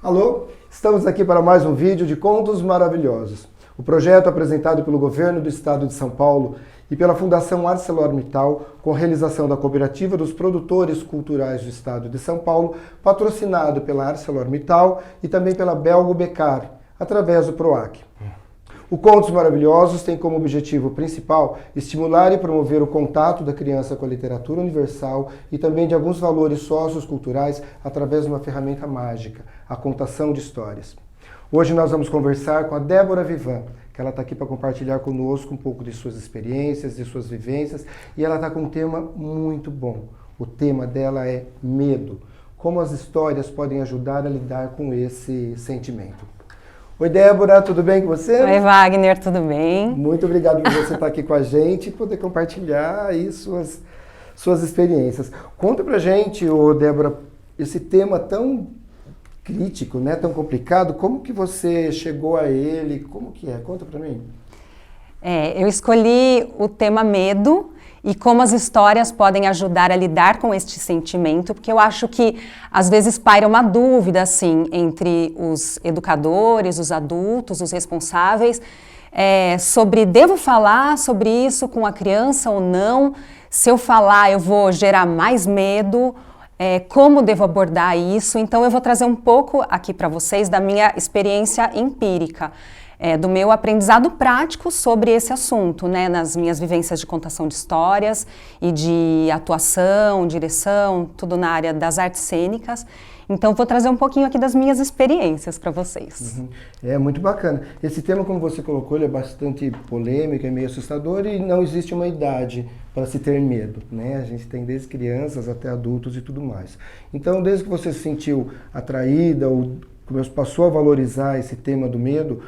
Alô, estamos aqui para mais um vídeo de Contos Maravilhosos. O projeto apresentado pelo Governo do Estado de São Paulo e pela Fundação ArcelorMittal, com realização da Cooperativa dos Produtores Culturais do Estado de São Paulo, patrocinado pela ArcelorMittal e também pela Belgo Becar, através do PROAC. O Contos Maravilhosos tem como objetivo principal estimular e promover o contato da criança com a literatura universal e também de alguns valores socioculturais através de uma ferramenta mágica, a contação de histórias. Hoje nós vamos conversar com a Débora Vivan, que ela está aqui para compartilhar conosco um pouco de suas experiências, de suas vivências, e ela está com um tema muito bom. O tema dela é medo. Como as histórias podem ajudar a lidar com esse sentimento. Oi, Débora, tudo bem com você? Oi, Wagner, tudo bem? Muito obrigado por você estar aqui com a gente e poder compartilhar aí suas experiências. Conta pra gente, Débora, esse tema tão crítico, né, tão complicado, como que você chegou a ele, como que é? Conta pra mim. Eu escolhi o tema medo e como as histórias podem ajudar a lidar com este sentimento, porque eu acho que às vezes paira uma dúvida assim entre os educadores, os adultos, os responsáveis, sobre devo falar sobre isso com a criança ou não, se eu falar eu vou gerar mais medo, como devo abordar isso. Então eu vou trazer um pouco aqui para vocês da minha experiência empírica, do meu aprendizado prático sobre esse assunto, né, nas minhas vivências de contação de histórias e de atuação, direção, tudo na área das artes cênicas. Então vou trazer um pouquinho aqui das minhas experiências para vocês. É muito bacana. Esse tema, como você colocou, ele é bastante polêmico, é meio assustador e não existe uma idade para se ter medo, né? A gente tem desde crianças até adultos e tudo mais. Então, desde que você se sentiu atraída ou passou a valorizar esse tema do medo,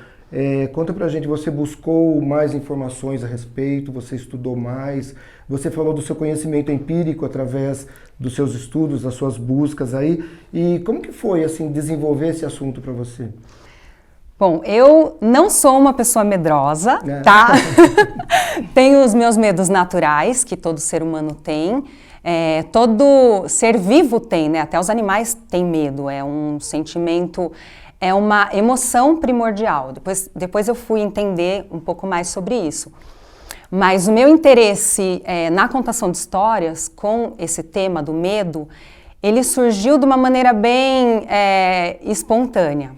conta pra gente, você buscou mais informações a respeito, você estudou mais, você falou do seu conhecimento empírico através dos seus estudos, das suas buscas aí, e como que foi, assim, desenvolver esse assunto para você? Bom, eu não sou uma pessoa medrosa, tá? Tenho os meus medos naturais, que todo ser humano tem, todo ser vivo tem, né? Até os animais têm medo, é um sentimento... É uma emoção primordial. Depois eu fui entender um pouco mais sobre isso. Mas o meu interesse na contação de histórias, com esse tema do medo, ele surgiu de uma maneira bem espontânea.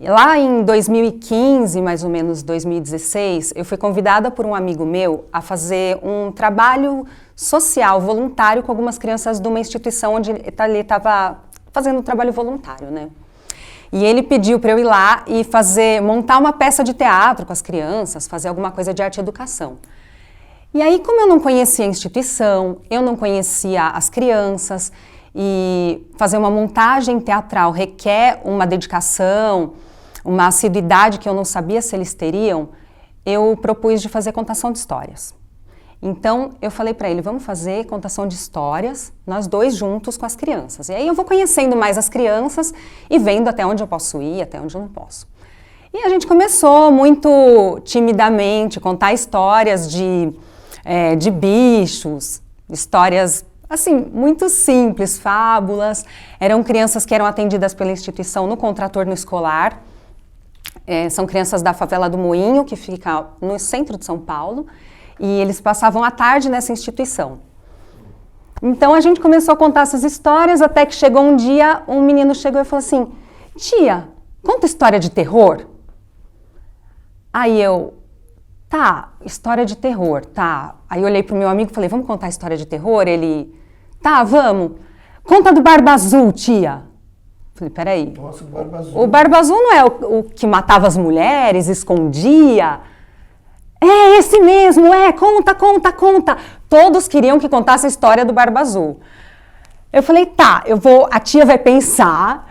Lá em 2015, mais ou menos 2016, eu fui convidada por um amigo meu a fazer um trabalho social, voluntário, com algumas crianças de uma instituição onde ele estava fazendo um trabalho voluntário, né? E ele pediu para eu ir lá e montar uma peça de teatro com as crianças, fazer alguma coisa de arte e educação. E aí, como eu não conhecia a instituição, eu não conhecia as crianças, e fazer uma montagem teatral requer uma dedicação, uma assiduidade que eu não sabia se eles teriam, eu propus de fazer contação de histórias. Então, eu falei para ele, vamos fazer contação de histórias, nós dois juntos com as crianças. E aí eu vou conhecendo mais as crianças e vendo até onde eu posso ir, até onde eu não posso. E a gente começou muito timidamente, contar histórias de bichos, histórias, assim, muito simples, fábulas. Eram crianças que eram atendidas pela instituição no contraturno escolar. São crianças da favela do Moinho, que fica no centro de São Paulo. E eles passavam a tarde nessa instituição. Então a gente começou a contar essas histórias, até que chegou um dia, um menino chegou e falou assim, tia, conta história de terror? Aí eu, tá, história de terror, tá. Aí eu olhei pro meu amigo e falei, vamos contar história de terror? Ele, tá, vamos. Conta do Barba Azul, tia. Falei, peraí. Nossa, o Barba Azul. O Barba Azul não é o que matava as mulheres, escondia? É esse mesmo, conta. Todos queriam que contasse a história do Barba Azul. Eu falei, tá, a tia vai pensar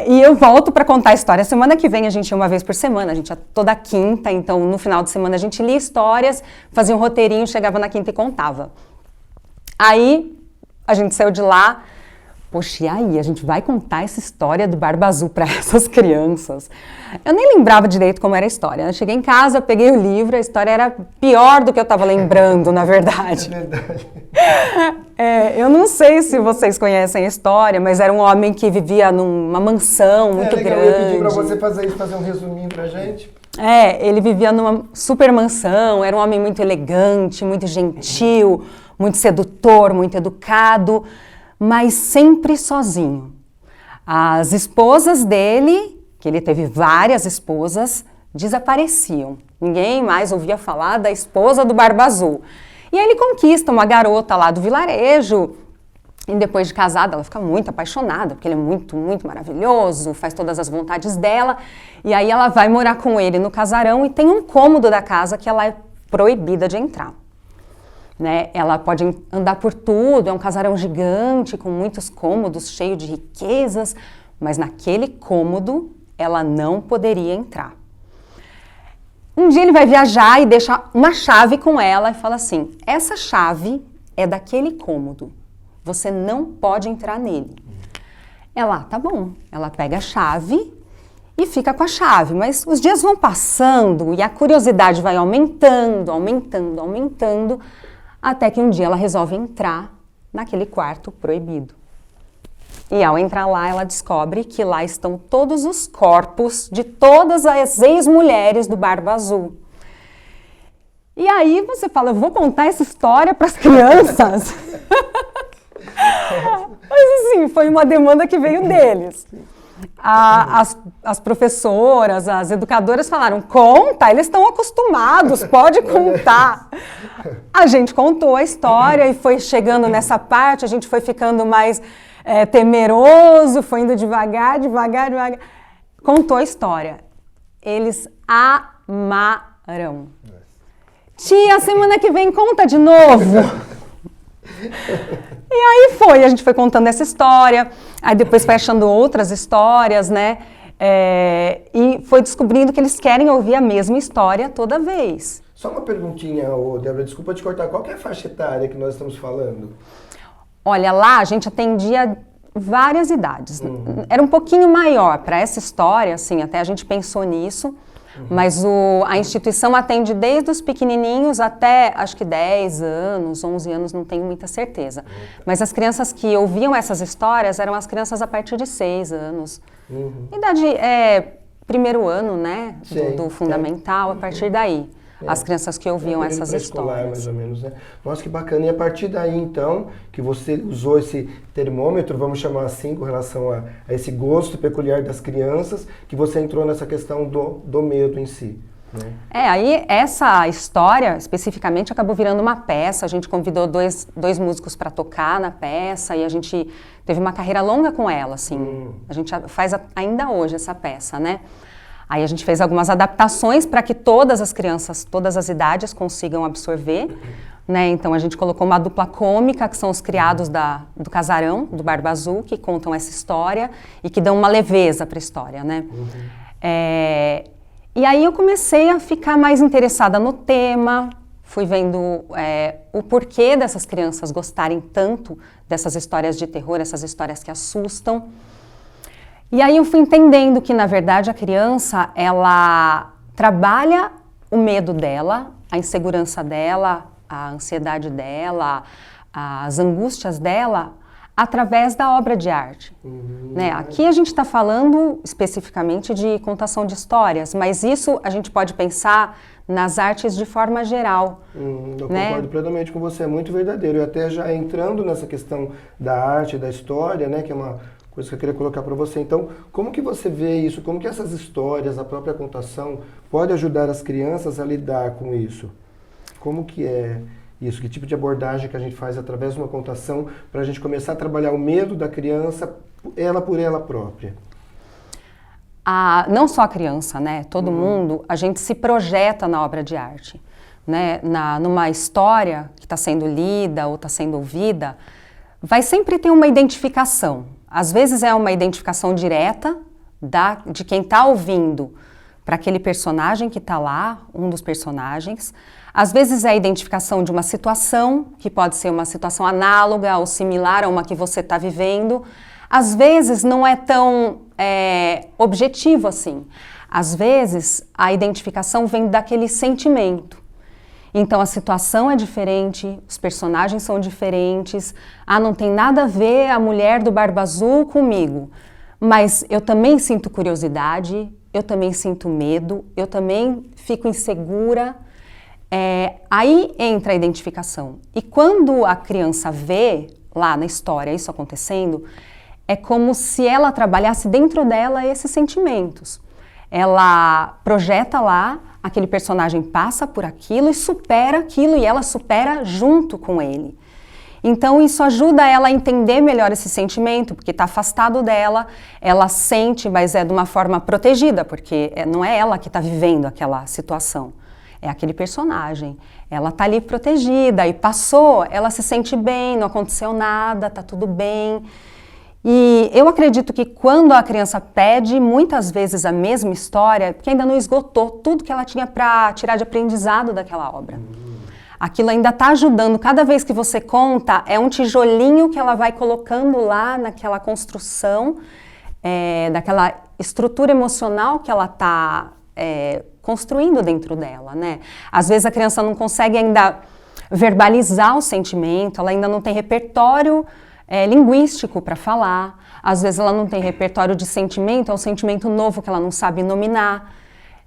e eu volto para contar a história. Semana que vem a gente ia uma vez por semana, a gente ia toda quinta, então no final de semana a gente lia histórias, fazia um roteirinho, chegava na quinta e contava. Aí a gente saiu de lá, poxa, e aí? A gente vai contar essa história do Barba Azul para essas crianças? Eu nem lembrava direito como era a história. Eu cheguei em casa, peguei o livro, a história era pior do que eu estava lembrando, na verdade. É verdade. Eu não sei se vocês conhecem a história, mas era um homem que vivia numa mansão muito legal. grande. Eu pedi para você fazer um resuminho pra gente. Ele vivia numa super mansão, era um homem muito elegante, muito gentil, muito sedutor, muito educado, mas sempre sozinho. As esposas dele, que ele teve várias esposas, desapareciam. Ninguém mais ouvia falar da esposa do Barba Azul. E aí ele conquista uma garota lá do vilarejo, e depois de casada ela fica muito apaixonada, porque ele é muito, muito maravilhoso, faz todas as vontades dela, e aí ela vai morar com ele no casarão e tem um cômodo da casa que ela é proibida de entrar. Né? Ela pode andar por tudo, é um casarão gigante, com muitos cômodos, cheio de riquezas, mas naquele cômodo ela não poderia entrar. Um dia ele vai viajar e deixa uma chave com ela e fala assim, essa chave é daquele cômodo, você não pode entrar nele. Ela, tá bom, ela pega a chave e fica com a chave, mas os dias vão passando e a curiosidade vai aumentando, aumentando, aumentando, até que um dia ela resolve entrar naquele quarto proibido. E ao entrar lá, ela descobre que lá estão todos os corpos de todas as ex-mulheres do Barba Azul. E aí você fala, eu vou contar essa história para as crianças? Mas assim, foi uma demanda que veio deles. As professoras, as educadoras falaram, conta, eles estão acostumados, pode contar. A gente contou a história e foi chegando nessa parte, a gente foi ficando mais temeroso, foi indo devagar, devagar, devagar. Contou a história. Eles amaram. Tia, semana que vem conta de novo. E aí a gente foi contando essa história, aí depois foi achando outras histórias, né? E foi descobrindo que eles querem ouvir a mesma história toda vez. Só uma perguntinha, Débora, desculpa te cortar, qual que é a faixa etária que nós estamos falando? Olha, lá a gente atendia várias idades. Era um pouquinho maior para essa história, assim, até a gente pensou nisso. Mas a instituição atende desde os pequenininhos até, acho que 10 anos, 11 anos, não tenho muita certeza. Mas as crianças que ouviam essas histórias eram as crianças a partir de 6 anos. Idade, primeiro ano, né, do fundamental, a partir daí. As crianças que ouviam essas histórias. Mais ou menos, né? Nossa, que bacana. E a partir daí, então, que você usou esse termômetro, vamos chamar assim, com relação a esse gosto peculiar das crianças, que você entrou nessa questão do medo em si. Né? Aí essa história, especificamente, acabou virando uma peça. A gente convidou dois músicos para tocar na peça e a gente teve uma carreira longa com ela, assim. A gente faz ainda hoje essa peça, né? Aí a gente fez algumas adaptações para que todas as crianças, todas as idades consigam absorver, né? Então a gente colocou uma dupla cômica, que são os criados do casarão, do Barba Azul, que contam essa história e que dão uma leveza para a história, né? E aí eu comecei a ficar mais interessada no tema, fui vendo o porquê dessas crianças gostarem tanto dessas histórias de terror, essas histórias que assustam. E aí eu fui entendendo que, na verdade, a criança, ela trabalha o medo dela, a insegurança dela, a ansiedade dela, as angústias dela, através da obra de arte. Né? Aqui a gente está falando especificamente de contação de histórias, mas isso a gente pode pensar nas artes de forma geral. Eu né? concordo plenamente com você, é muito verdadeiro. E até já entrando nessa questão da arte, da história, né, que é uma coisa que eu queria colocar para você. Então, como que você vê isso? Como que essas histórias, a própria contação, pode ajudar as crianças a lidar com isso? Como que é isso? Que tipo de abordagem que a gente faz através de uma contação para a gente começar a trabalhar o medo da criança, ela por ela própria? Não só a criança, né? Todo mundo, a gente se projeta na obra de arte. Né? Numa história que está sendo lida ou está sendo ouvida, vai sempre ter uma identificação. Às vezes é uma identificação direta de quem está ouvindo para aquele personagem que está lá, um dos personagens. Às vezes é a identificação de uma situação, que pode ser uma situação análoga ou similar a uma que você está vivendo. Às vezes não é tão objetivo assim. Às vezes a identificação vem daquele sentimento. Então a situação é diferente, os personagens são diferentes. Ah, não tem nada a ver a mulher do Barba Azul comigo. Mas eu também sinto curiosidade, eu também sinto medo, eu também fico insegura. Aí entra a identificação. E quando a criança vê lá na história isso acontecendo, é como se ela trabalhasse dentro dela esses sentimentos. Ela projeta lá, aquele personagem passa por aquilo e supera aquilo, e ela supera junto com ele. Então isso ajuda ela a entender melhor esse sentimento, porque está afastado dela, ela sente, mas é de uma forma protegida, porque não é ela que está vivendo aquela situação. É aquele personagem, ela está ali protegida e passou, ela se sente bem, não aconteceu nada, está tudo bem. E eu acredito que quando a criança pede muitas vezes a mesma história, porque ainda não esgotou tudo que ela tinha para tirar de aprendizado daquela obra. Aquilo ainda está ajudando, cada vez que você conta, é um tijolinho que ela vai colocando lá naquela construção, daquela estrutura emocional que ela está construindo dentro dela, né? Às vezes a criança não consegue ainda verbalizar o sentimento, ela ainda não tem repertório linguístico para falar, às vezes ela não tem repertório de sentimento, é um sentimento novo que ela não sabe nominar,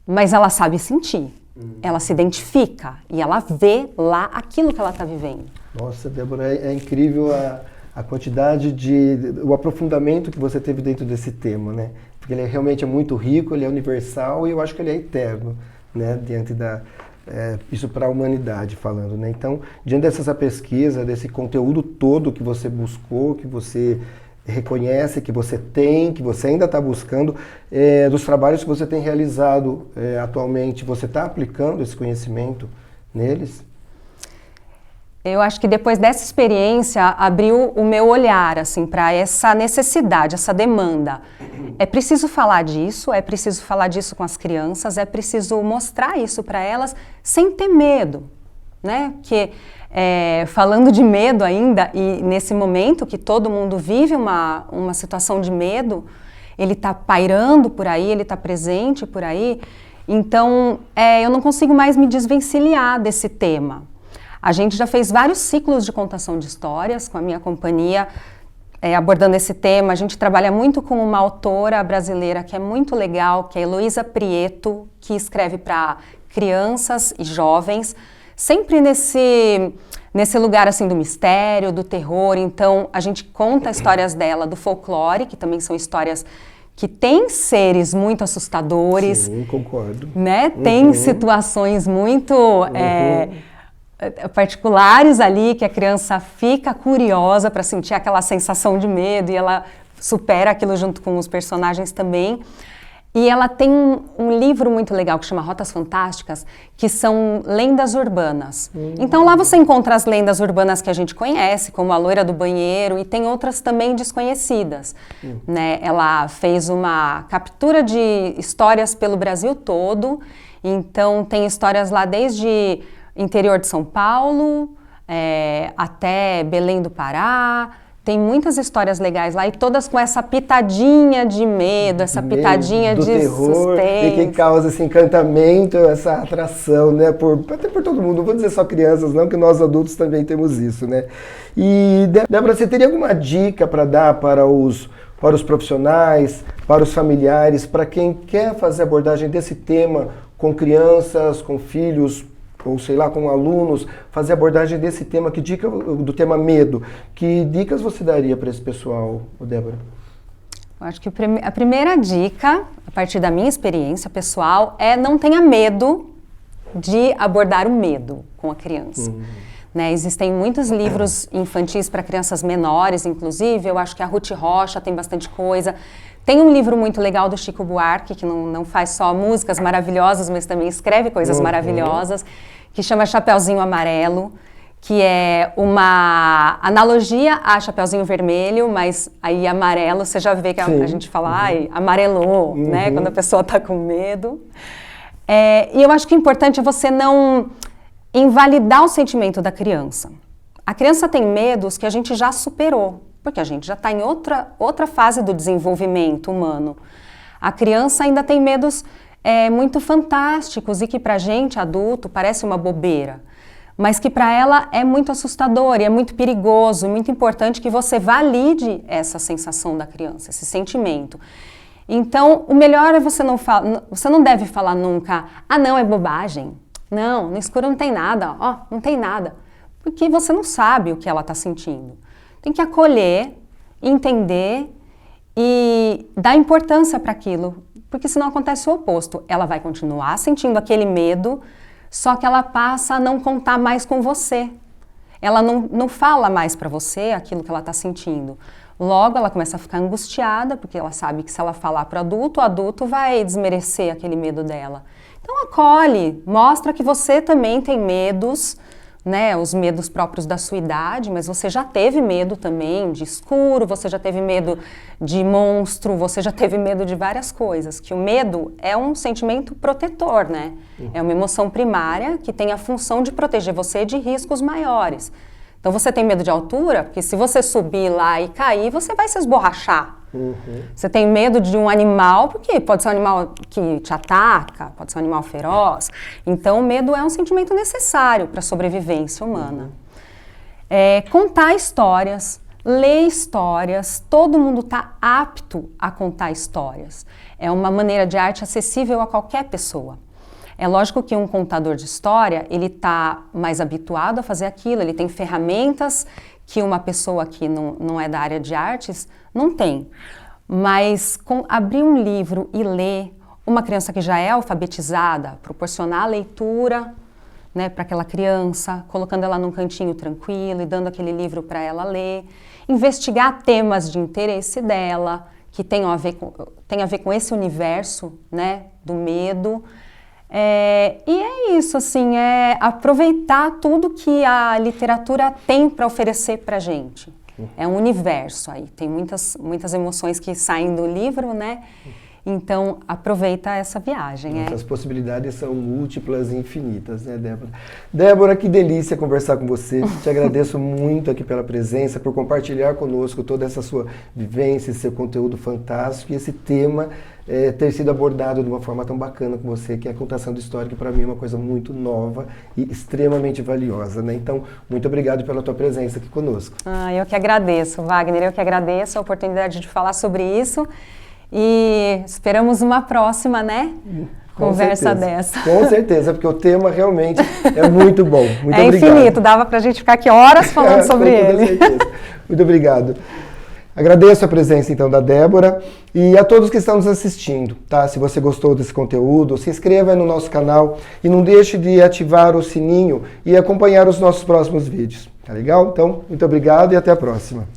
mas ela sabe sentir, ela se identifica e ela vê lá aquilo que ela está vivendo. Nossa, Débora, é incrível a quantidade o aprofundamento que você teve dentro desse tema, né? Porque ele realmente é muito rico, ele é universal e eu acho que ele é eterno, né? Diante isso para a humanidade falando, né? Então, diante dessa pesquisa, desse conteúdo todo que você buscou, que você reconhece, que você tem, que você ainda está buscando, dos trabalhos que você tem realizado atualmente, você está aplicando esse conhecimento neles? Eu acho que depois dessa experiência abriu o meu olhar assim, para essa necessidade, essa demanda. É preciso falar disso com as crianças, é preciso mostrar isso para elas sem ter medo, né? Porque falando de medo ainda, e nesse momento que todo mundo vive uma situação de medo, ele está pairando por aí, ele está presente por aí, então eu não consigo mais me desvencilhar desse tema. A gente já fez vários ciclos de contação de histórias com a minha companhia, abordando esse tema. A gente trabalha muito com uma autora brasileira que é muito legal, que é Heloísa Prieto, que escreve para crianças e jovens, sempre nesse lugar assim do mistério, do terror. Então, a gente conta histórias dela do folclore, que também são histórias que têm seres muito assustadores. Sim, concordo. Né? Tem situações muito particulares ali, que a criança fica curiosa para sentir aquela sensação de medo e ela supera aquilo junto com os personagens também. E ela tem um livro muito legal que chama Rotas Fantásticas, que são lendas urbanas. Então lá você encontra as lendas urbanas que a gente conhece, como a Loira do Banheiro, e tem outras também desconhecidas. Né? Ela fez uma captura de histórias pelo Brasil todo, então tem histórias lá desde interior de São Paulo, até Belém do Pará. Tem muitas histórias legais lá e todas com essa pitadinha de medo, essa pitadinha de terror, suspense. E que causa esse encantamento, essa atração, né? Até por todo mundo, não vou dizer só crianças não, que nós adultos também temos isso, né? E, Débora, você teria alguma dica para dar para os profissionais, para os familiares, para quem quer fazer abordagem desse tema com crianças, com filhos, ou sei lá, com alunos, fazer abordagem desse tema, do tema medo, que dicas você daria para esse pessoal, Débora? Eu acho que a primeira dica, a partir da minha experiência pessoal, não tenha medo de abordar o medo com a criança. Né? Existem muitos livros infantis para crianças menores, inclusive, eu acho que a Ruth Rocha tem bastante coisa. Tem um livro muito legal do Chico Buarque, que não faz só músicas maravilhosas, mas também escreve coisas maravilhosas, que chama Chapeuzinho Amarelo, que é uma analogia a Chapeuzinho Vermelho, mas aí amarelo, você já vê que a gente fala, ai, amarelou, né, quando a pessoa está com medo. E eu acho que o importante é você não invalidar o sentimento da criança. A criança tem medos que a gente já superou, porque a gente já está em outra fase do desenvolvimento humano. A criança ainda tem medos muito fantásticos e que para a gente, adulto, parece uma bobeira, mas que para ela é muito assustador e é muito perigoso, e muito importante que você valide essa sensação da criança, esse sentimento. Então, o melhor é você não deve falar nunca, ah não, é bobagem, não, no escuro não tem nada, ó, não tem nada, porque você não sabe o que ela está sentindo. Tem que acolher, entender e dar importância para aquilo, porque senão acontece o oposto. Ela vai continuar sentindo aquele medo, só que ela passa a não contar mais com você. Ela não fala mais para você aquilo que ela está sentindo. Logo, ela começa a ficar angustiada, porque ela sabe que se ela falar para o adulto vai desmerecer aquele medo dela. Então, acolhe, mostra que você também tem medos, né, os medos próprios da sua idade, mas você já teve medo também de escuro, você já teve medo de monstro, você já teve medo de várias coisas, que o medo é um sentimento protetor, né? É uma emoção primária que tem a função de proteger você de riscos maiores. Então você tem medo de altura, porque se você subir lá e cair, você vai se esborrachar. Você tem medo de um animal, porque pode ser um animal que te ataca, pode ser um animal feroz. Então o medo é um sentimento necessário para a sobrevivência humana. Contar histórias, ler histórias, todo mundo está apto a contar histórias. É uma maneira de arte acessível a qualquer pessoa. É lógico que um contador de história, ele está mais habituado a fazer aquilo, ele tem ferramentas que uma pessoa que não é da área de artes não tem. Mas abrir um livro e ler, uma criança que já é alfabetizada, proporcionar a leitura, né, para aquela criança, colocando ela num cantinho tranquilo e dando aquele livro para ela ler, investigar temas de interesse dela, que tem a ver com esse universo, né, do medo. E é isso, assim, aproveitar tudo que a literatura tem para oferecer para a gente. É um universo aí, tem muitas emoções que saem do livro, né? Então, aproveita essa viagem. As possibilidades são múltiplas e infinitas, né, Débora? Débora, que delícia conversar com você. Te agradeço muito aqui pela presença, por compartilhar conosco toda essa sua vivência, esse seu conteúdo fantástico e esse tema ter sido abordado de uma forma tão bacana com você, que é a contação de história, que para mim é uma coisa muito nova e extremamente valiosa, né? Então, muito obrigado pela tua presença aqui conosco. Eu que agradeço, Wagner, eu que agradeço a oportunidade de falar sobre isso. E esperamos uma próxima, né? Conversa dessa. Com certeza, porque o tema realmente é muito bom. Muito obrigado. Infinito, dava pra gente ficar aqui horas falando sobre ele. Com certeza. Muito obrigado. Agradeço a presença então da Débora e a todos que estão nos assistindo, tá? Se você gostou desse conteúdo, se inscreva no nosso canal e não deixe de ativar o sininho e acompanhar os nossos próximos vídeos, tá legal? Então, muito obrigado e até a próxima.